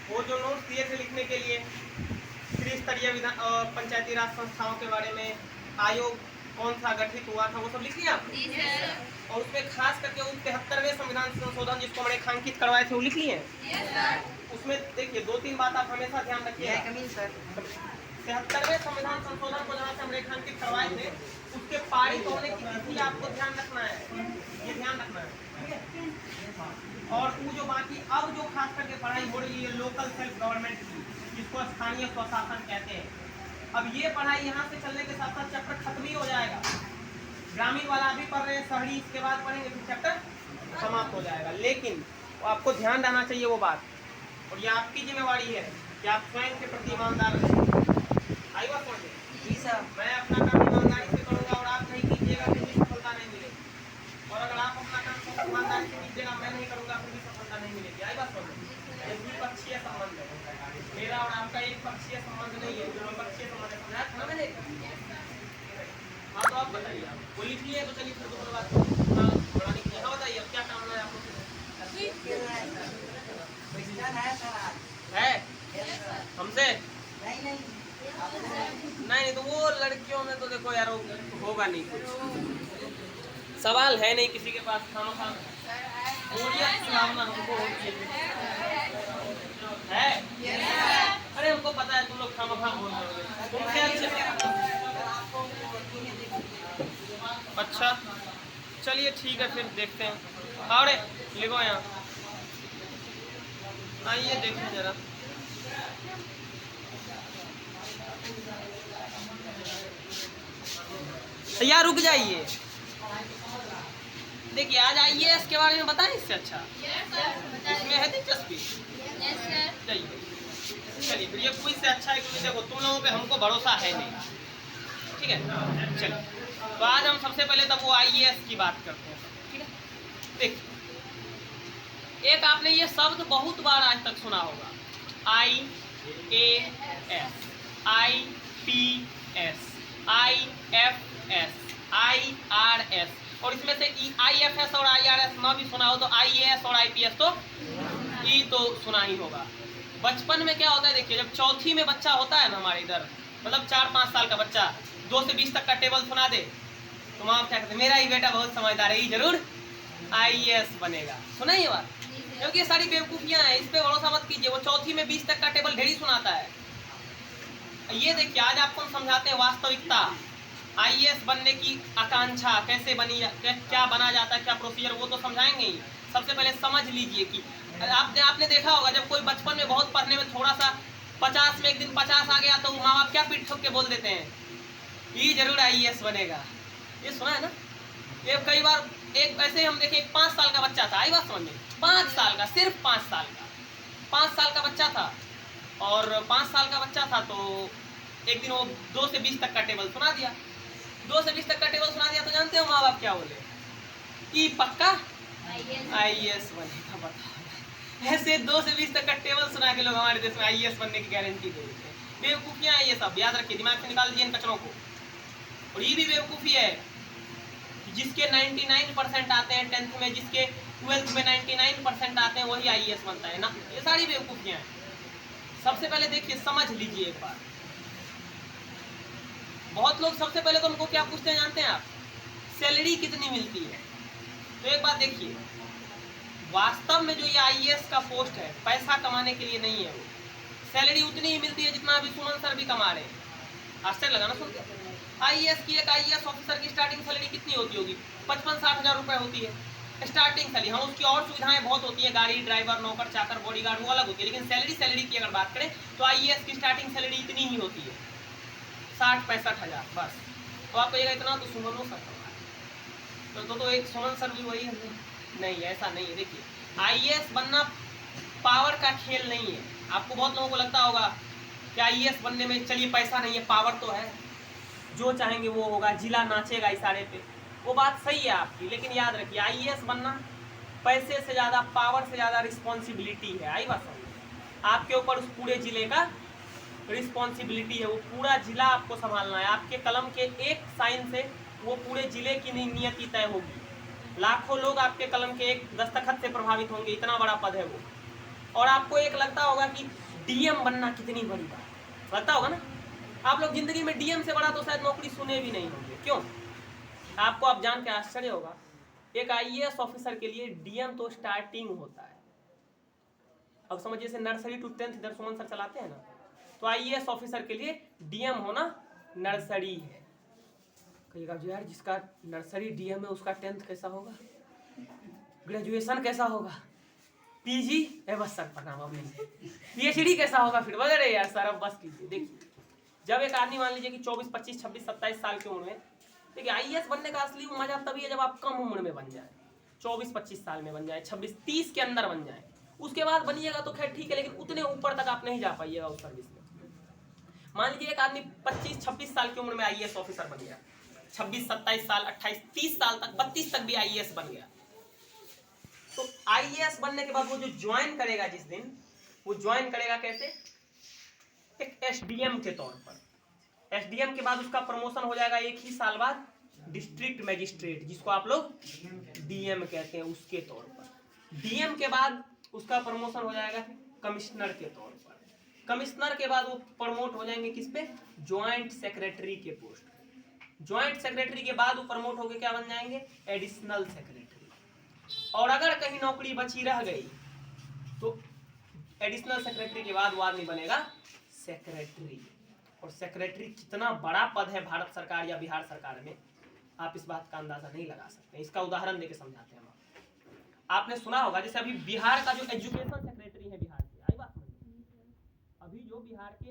वो जो नोट्स दिए थे लिखने के लिए त्रिस्तरीय पंचायती राज संस्थाओं के बारे में, आयोग कौन सा गठित हुआ था, वो सब लिख लिया आपने? और उसमें खास करके उस 73वें संविधान संशोधन जिसको हमने रेखांकित करवाए थे वो लिख लिए? उसमें देखिए 2-3 बात आप हमेशा ध्यान रखिए। 73वें संविधान संशोधन को जहाँ से हम रेखांकित करवाए थे उसके पारित होने की तिथि आपको ध्यान रखना है, ये ध्यान रखना है। और वो जो बाकी अब जो खास करके पढ़ाई हो रही है लोकल सेल्फ गवर्नमेंट की, जिसको स्थानीय स्वशासन कहते हैं, अब ये पढ़ाई यहाँ से चलने के साथ साथ चैप्टर खत्म ही हो जाएगा। ग्रामीण वाला अभी पढ़ रहे हैं, शहरी इसके बाद पढ़ेंगे, फिर चैप्टर समाप्त हो जाएगा। लेकिन आपको ध्यान रहना चाहिए वो बात, और ये आपकी जिम्मेवारी है कि आप स्वयं के प्रति ईमानदार रहें। आई बात समझे? जी सर। मैं अपना काम ईमानदारी से करूँगा और आप नहीं कीजिएगा फिर भी सफलता नहीं मिलेगी, और अगर आप अपना काम ईमानदारी से कीजिएगा मैं नहीं करूँगा फिर भी सफलता नहीं मिलेगी। आई बात समझे? ये द्विपक्षीय संबंध है, मेरा और आपका एक पक्षीय संबंध नहीं है, द्विपक्षीय संबंध है। समझा था ना मैंने? हाँ तो आप बताइए, आप वो लिख लिए तो चलिए फिर दूसरी बात बढ़ाने की। हाँ बताइए अब क्या काम है आपको? है हमसे? नहीं तो वो लड़कियों में तो देखो यार होगा नहीं कुछ, सवाल है नहीं किसी के पास। खामखा भावना हमको है। अरे हमको पता है तुम लोग खामखा बोल रहे हो। अच्छा चलिए ठीक है फिर देखते हैं। अरे लिखो यहाँ, आइए देखें जरा। यार रुक जाइए, देखिए आज आईएएस के बारे में बताएं इससे अच्छा इसमें है दिलचस्पी। चलिए फिर ये क्विज से अच्छा है क्योंकि देखो तुम लोगों पे हमको भरोसा है नहीं, ठीक है? चलिए तो आज हम सबसे पहले तब वो आईएएस की बात करते हैं, ठीक है? देखिए एक आपने ये शब्द बहुत बार आज तक सुना होगा, IAS, IPS, IFS, IRS, और इसमें से IFS और IRS ना भी सुना हो तो IAS और IPS तो सुना ही होगा। बचपन में क्या होता है देखिए, जब चौथी में बच्चा होता है ना हमारे इधर, मतलब 4-5 साल का बच्चा 2 से 20 तक का टेबल सुना दे तो माँ क्या कहते हैं, मेरा ही बेटा बहुत समझदार है, जरूर IAS बनेगा। सुना ही बात? क्योंकि ये सारी बेवकूफियां हैं, इस पे भरोसा मत कीजिए। वो चौथी में 20 तक का टेबल ढेरी सुनाता है। ये देखिए आज आपको हम समझाते हैं वास्तविकता, IAS बनने की आकांक्षा कैसे बनी, क्या बना जाता है, क्या प्रोसीजर, वो तो समझाएंगे ही। सबसे पहले समझ लीजिए कि आपने देखा होगा जब कोई बचपन में बहुत पढ़ने में थोड़ा सा 50 में एक दिन 50 आ गया तो माँ बाप क्या पीठ ठोक के बोल देते हैं, ये जरूर IAS बनेगा। ये सुना है ना? ये कई बार एक ऐसे हम देखे 5 साल का बच्चा था, आई बात समझ में, 5 साल का, सिर्फ 5 साल का, 5 साल का बच्चा था। और 5 साल का बच्चा था तो एक दिन वो 2 से 20 तक का टेबल सुना दिया। 2 से 20 तक का टेबल सुना दिया तो जानते हो माँ बाप क्या बोले, कि पक्का IAS बनेगा। बताओ, ऐसे 2 से 20 तक का टेबल सुना के लोग हमारे देश में IAS बनने की गारंटी दे देते हैं। बेवकूफियां हैं ये सब, याद रखिए, दिमाग से निकाल दीजिए इन कचरों को। और ये भी बेवकूफ़ी है जिसके 99% आते हैं 10th में, जिसके 12th में 99% आते हैं वही IAS बनता है ना। ये सारी बेवकूफियां हैं। सबसे पहले देखिए समझ लीजिए एक बार, बहुत लोग सबसे पहले तो उनको क्या पूछते हैं जानते हैं आप, सैलरी कितनी मिलती है। तो एक बात देखिए, वास्तव में जो ये IAS का पोस्ट है पैसा कमाने के लिए नहीं है, वो सैलरी उतनी ही मिलती है जितना अभी सुमन सर भी कमा रहे हैं। आश्चर्य लगा ना सुन के। IAS की एक IAS ऑफिसर की स्टार्टिंग सैलरी कितनी होती होगी, 55-60 हज़ार रुपये होती है स्टार्टिंग सैलरी। हाँ उसकी और सुविधाएं बहुत होती है, गाड़ी, ड्राइवर, नौकर चाकर, बॉडीगार्ड, वो अलग होती है, लेकिन सैलरी की अगर बात करें तो IAS की स्टार्टिंग सैलरी इतनी ही होती है, 60-65 हज़ार बस। तो आप कहिएगा इतना तो सुमन सर तो एक सुमन सर भी वही है, नहीं ऐसा नहीं है। देखिए IAS बनना पावर का खेल नहीं है। आपको बहुत लोगों को लगता होगा कि IAS बनने में चलिए पैसा नहीं है, पावर तो है, जो चाहेंगे वो होगा, जिला नाचेगा इशारे पे। वो बात सही है आपकी, लेकिन याद रखिए IAS बनना पैसे से ज़्यादा, पावर से ज़्यादा रिस्पॉन्सिबिलिटी है। आई बात समझ, आपके ऊपर उस पूरे जिले का रिस्पॉन्सिबिलिटी है, वो पूरा जिला आपको संभालना है। आपके कलम के एक साइन से वो पूरे जिले की नियति तय होगी। लाखों लोग आपके कलम के एक दस्तखत से प्रभावित होंगे, इतना बड़ा पद है वो। और आपको एक लगता होगा कि डीएम बनना कितनी बड़ी बात, लगता होगा ना। आप लोग जिंदगी में डीएम से बड़ा तो शायद नौकरी सुने भी नहीं होंगे। क्यों? आपको आप जान के आश्चर्य होगा, एक आईएएस ऑफिसर के लिए डीएम तो स्टार्टिंग होता है। अब समझिए जैसे नर्सरी टू 10th इधर सुमन सर चलाते हैं ना, तो आईएएस ऑफिसर के लिए डीएम होना नर्सरी है। कहिएगा जो यार जिसका नर्सरी डीएम है उसका 10th कैसा होगा, ग्रेजुएशन कैसा होगा, पीजी है बस सर प्रणाम अब नहीं, पीएचडी कैसा होगा फिर वगैरह। यार सर अब बस कीजिए। देखिए जब एक आदमी मान लीजिए कि 24, 25, 26, 27 साल की उम्र में, देखिए आईएएस बनने का असली मजा तभी है जब आप कम उम्र में बन जाए, 24, 25 साल में बन जाए, 26, 30 के अंदर बन जाए। उसके बाद बनिएगा तो खैर ठीक है, लेकिन उतने ऊपर तक आप नहीं जा पाइएगा उस सर्विस में। मान लीजिए एक आदमी 25, 26 साल की उम्र में आईएएस ऑफिसर बन गया, 26, 27 साल, 28, 30 साल तक, 32 तक भी आईएएस बन गया। तो आईएएस बनने के बाद वो जो ज्वाइन करेगा जिस दिन, वो ज्वाइन करेगा कैसे, एक एसडीएम के तौर पर। एसडीएम के बाद उसका प्रमोशन हो जाएगा एक ही साल बाद डिस्ट्रिक्ट मैजिस्ट्रेट, जिसको आप लोग डीएम कहते हैं, उसके तौर पर। डीएम के बाद उसका प्रमोशन हो जाएगा कमिश्नर के तौर पर। कमिश्नर के बाद वो प्रमोट हो जाएंगे किस पे, ज्वाइंट सेक्रेटरी के पोस्ट पे। ज्वाइंट सेक्रेटरी के बाद वो प्रमोट होकर क्या बन जाएंगे, एडिशनल सेक्रेटरी। और अगर कहीं नौकरी बची रह गई तो एडिशनल सेक्रेटरी के बाद वो आदमी बनेगा सेक्रेटरी। और सेक्रेटरी कितना बड़ा पद है भारत सरकार या बिहार सरकार में, आप इस बात का अंदाजा नहीं लगा सकते। इसका उदाहरण देके समझाते हैं हम। आपने सुना होगा जैसे अभी बिहार का जो एजुकेशन सेक्रेटरी है बिहार के, आई बात समझ, अभी जो बिहार के